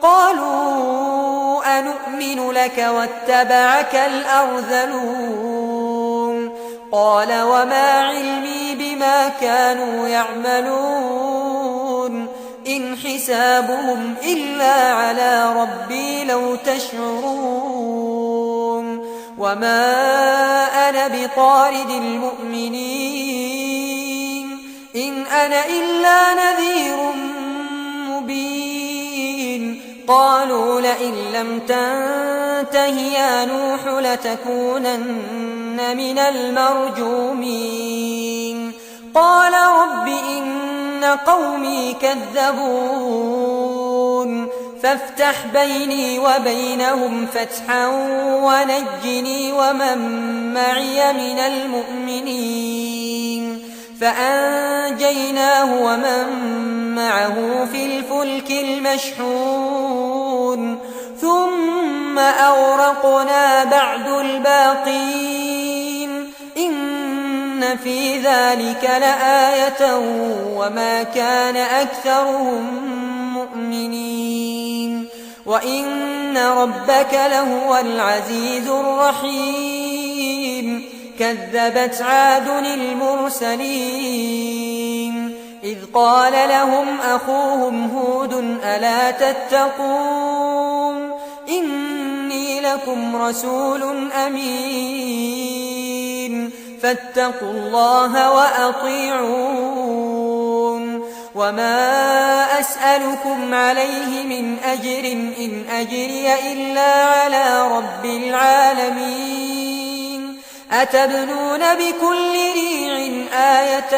قالوا أنؤمن لك واتبعك الأرذلون قال وما علمي بما كانوا يعملون إن حسابهم إلا على ربي لو تشعرون وما أنا بطارد المؤمنين إن أنا إلا نذير مبين قالوا لئن لم تنته يا نوح لتكونن من المرجومين قال رب إن قومي كذبون فافتح بيني وبينهم فتحا ونجني ومن معي من المؤمنين فأنجيناه ومن معه في الفلك المشحون ثم أغرقنا بعد الباقين إن في ذلك لآية وما كان أكثرهم مؤمنين وإن ربك لهو العزيز الرحيم كذبت عاد المرسلين إذ قال لهم أخوهم هود ألا تتقون إني لكم رسول أمين فاتقوا الله وأطيعون وما أسألكم عليه من أجر إن أجري إلا على رب العالمين أتبنون بكل ريع آية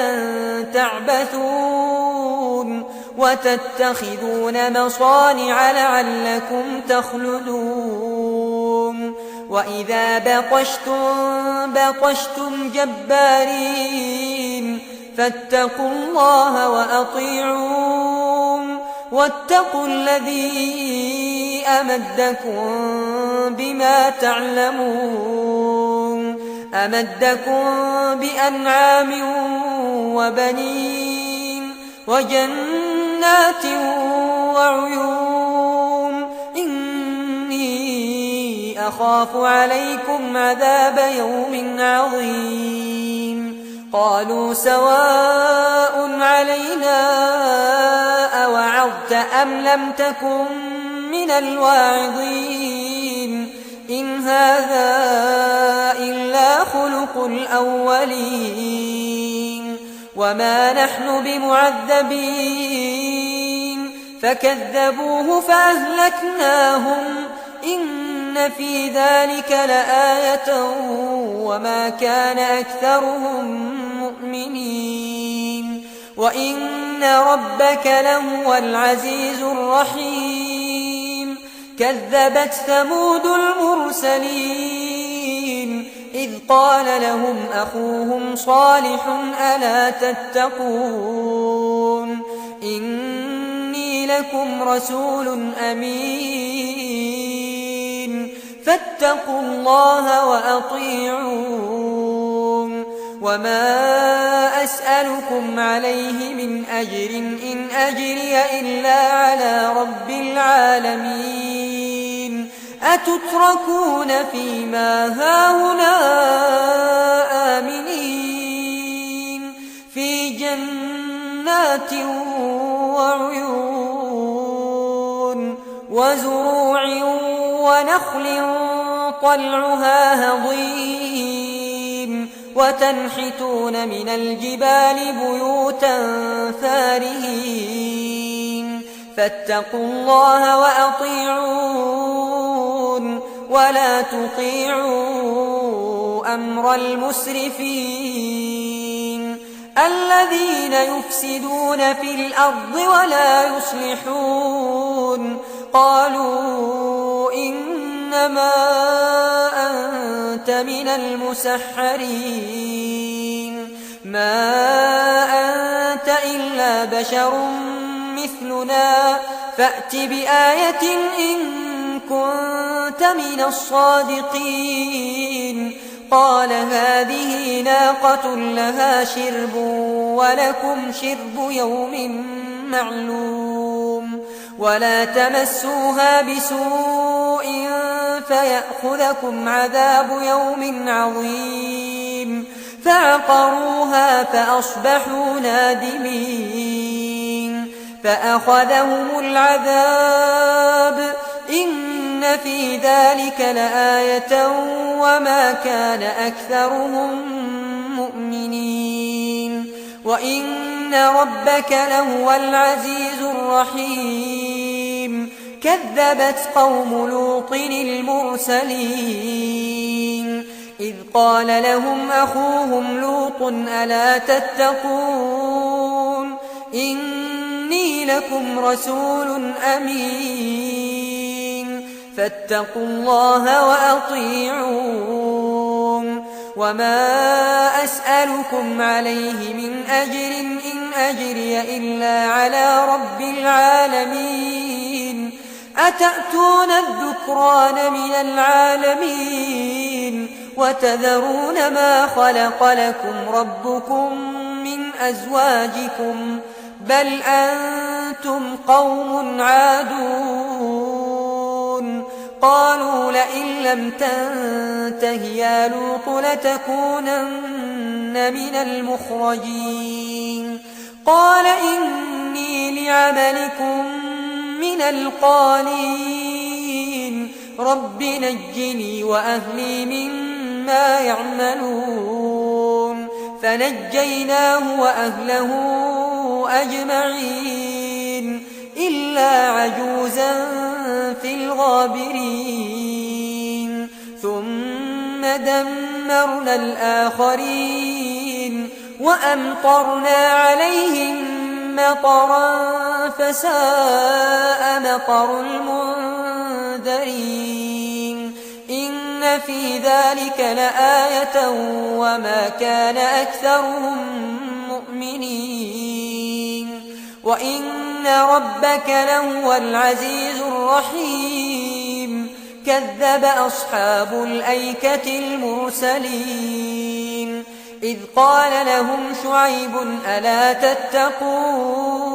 تعبثون وتتخذون مصانع لعلكم تخلدون وإذا بطشتم جبارين فاتقوا الله وأطيعون واتقوا الذي أمدكم بما تعلمون أمدكم بأنعام وبنين وجنات وعيون إني أخاف عليكم عذاب يوم عظيم قالوا سواء علينا أوعظت أم لم تكن من الواعظين إن هذا إلا خلق الأولين وما نحن بمعذبين فكذبوه فأهلكناهم إن في ذلك لآية وما كان أكثرهم مؤمنين وإن ربك لهو العزيز الرحيم كذبت ثمود المرسلين إذ قال لهم أخوهم صالح ألا تتقون إني لكم رسول أمين فاتقوا الله وأطيعون وما أسألكم عليه من أجر إن أجري إلا على رب العالمين أتتركون فيما هاهنا آمنين في جنات وعيون وزروع ونخل طلعها هضيم وتنحتون من الجبال بيوتا فارهين فاتقوا الله وأطيعون ولا تطيعوا أمر المسرفين الذين يفسدون في الأرض ولا يصلحون قالوا إنما أنت من المسحرين ما أنت إلا بشر مثلنا فأت بآية إن كنت من الصادقين قال هذه ناقة لها شرب ولكم شرب يوم معلوم ولا تمسوها بسوء فيأخذكم عذاب يوم عظيم فعقروها فأصبحوا نادمين فأخذهم العذاب إن في ذلك لآية وما كان أكثرهم مؤمنين وإن ربك لهو العزيز الرحيم كذبت قوم لوط المرسلين إذ قال لهم أخوهم لوط ألا تتقون إني لكم رسول أمين فاتقوا الله وأطيعون وما أسألكم عليه من أجر إن أجري إلا على رب العالمين أتأتون الذكران من العالمين وتذرون ما خلق لكم ربكم من أزواجكم بل أنتم قوم عادون قالوا لئن لم تنته يا لوط لتكونن من المخرجين قال إني لعملكم من القالين رب نجني وأهلي مما يعملون فنجيناه وأهله أجمعين إلا عجوزا في الغابرين ثم دمرنا الآخرين وأمطرنا عليهم مطرا فساء مطر المنذرين إن في ذلك لآية وما كان أكثرهم مؤمنين وإن ربك لهو العزيز الرحيم كذب أصحاب الأيكة المرسلين إذ قال لهم شعيب ألا تتقون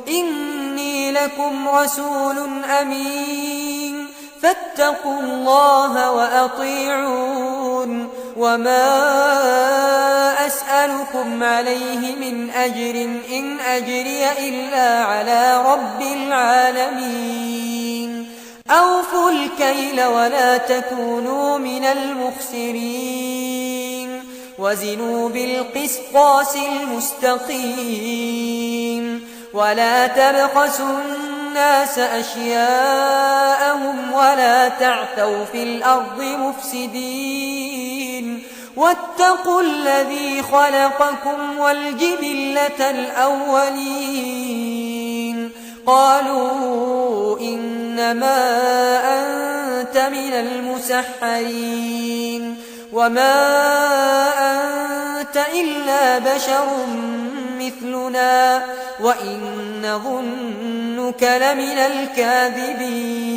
إني لكم رسول أمين فاتقوا الله وأطيعون وما أسألكم عليه من أجر إن أجري إلا على رب العالمين أوفوا الكيل ولا تكونوا من المخسرين وزنوا بالقسطاس المستقيم ولا تبخسوا الناس أشياءهم ولا تعثوا في الأرض مفسدين واتقوا الذي خلقكم والجبلة الأولين قالوا إنما أنت من المسحرين وما أنت إلا بشر مثلنا وإن نظنك لمن الكاذبين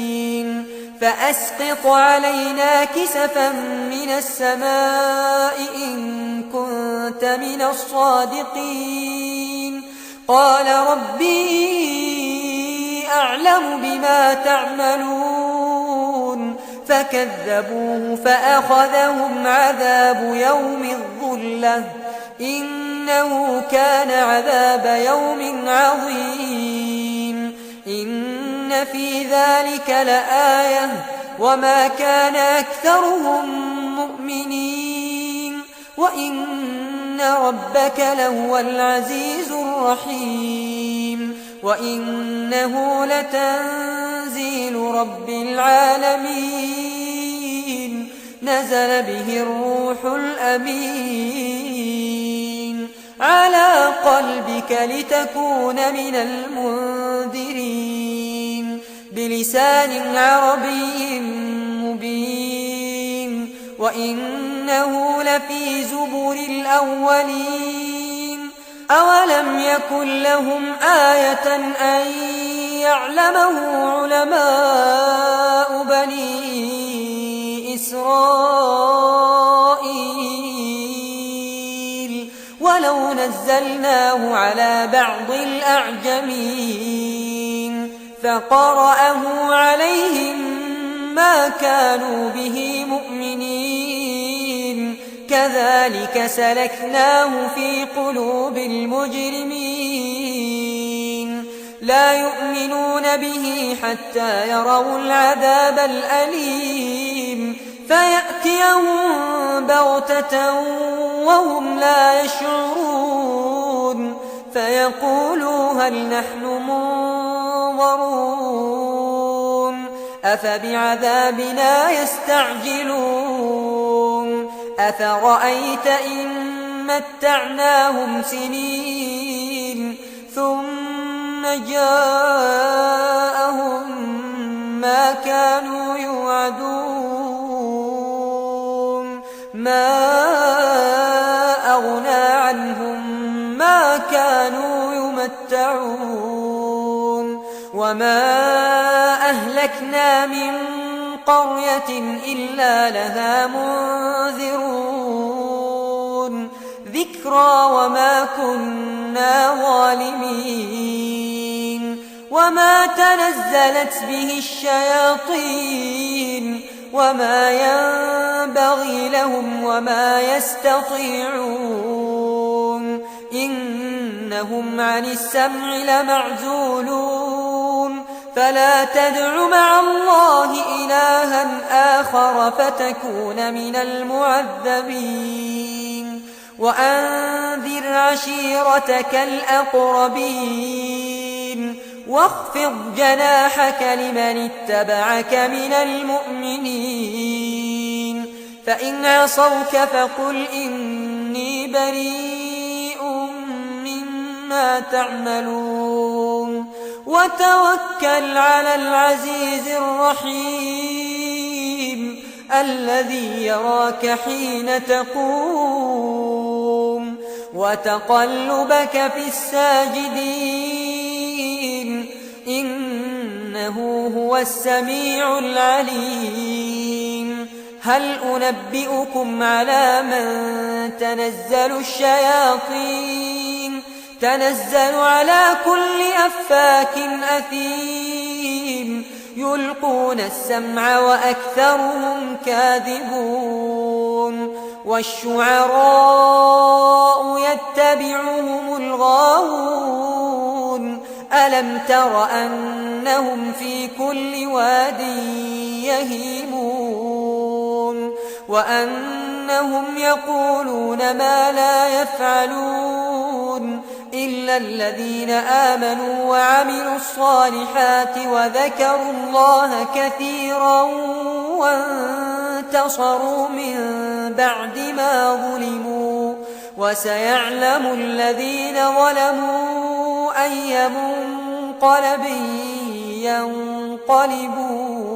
فأسقط علينا كسفا من السماء إن كنت من الصادقين قال ربي أعلم بما تعملون فكذبوه فأخذهم عذاب يوم الظلة إنه كان عذاب يوم عظيم إن في ذلك لآية وما كان أكثرهم مؤمنين وإن ربك لهو العزيز الرحيم وإنه لتنزيل رب العالمين نزل به الروح الأمين على قلبك لتكون من المنذرين بلسان عربي مبين وإنه لفي زبر الأولين أولم يكن لهم آية أن يعلمه علماء بني إسرائيل ولو نزلناه على بعض الأعجمين فقرأه عليهم ما كانوا به مؤمنين كذلك سلكناه في قلوب المجرمين لا يؤمنون به حتى يروا العذاب الأليم فيأتيهم بغتة وهم لا يشعرون فيقولوا هل نحن منظرون أفبعذابنا يستعجلون أفرأيت إن متعناهم سنين ثم جاءهم ما كانوا يوعدون ما أغنى عنهم ما كانوا يمتعون وما أهلكنا من قرية إلا لها منذرون ذكرى وما كنا ظالمين وما تنزلت به الشياطين وما ينبغي لهم وما يستطيعون إنهم عن السمع لمعزولون فلا تدع مع الله إلها آخر فتكون من المعذبين وأنذر عشيرتك الأقربين واخفض جناحك لمن اتبعك من المؤمنين فإن عصوك فقل إني بريء مما تعملون وتوكل على العزيز الرحيم الذي يراك حين تقوم وتقلبك في الساجدين إنه هو السميع العليم هل أنبئكم على من تنزل الشياطين تنزل على كل أفاك أثيم يلقون السمع وأكثرهم كاذبون والشعراء يتبعهم الغاوون ألم تر أنهم في كل واد يهيمون وأنهم يقولون ما لا يفعلون إلا الذين آمنوا وعملوا الصالحات وذكروا الله كثيرا وانتصروا من بعد ما ظلموا وسيعلم الذين ظلموا أي منقلب ينقلبون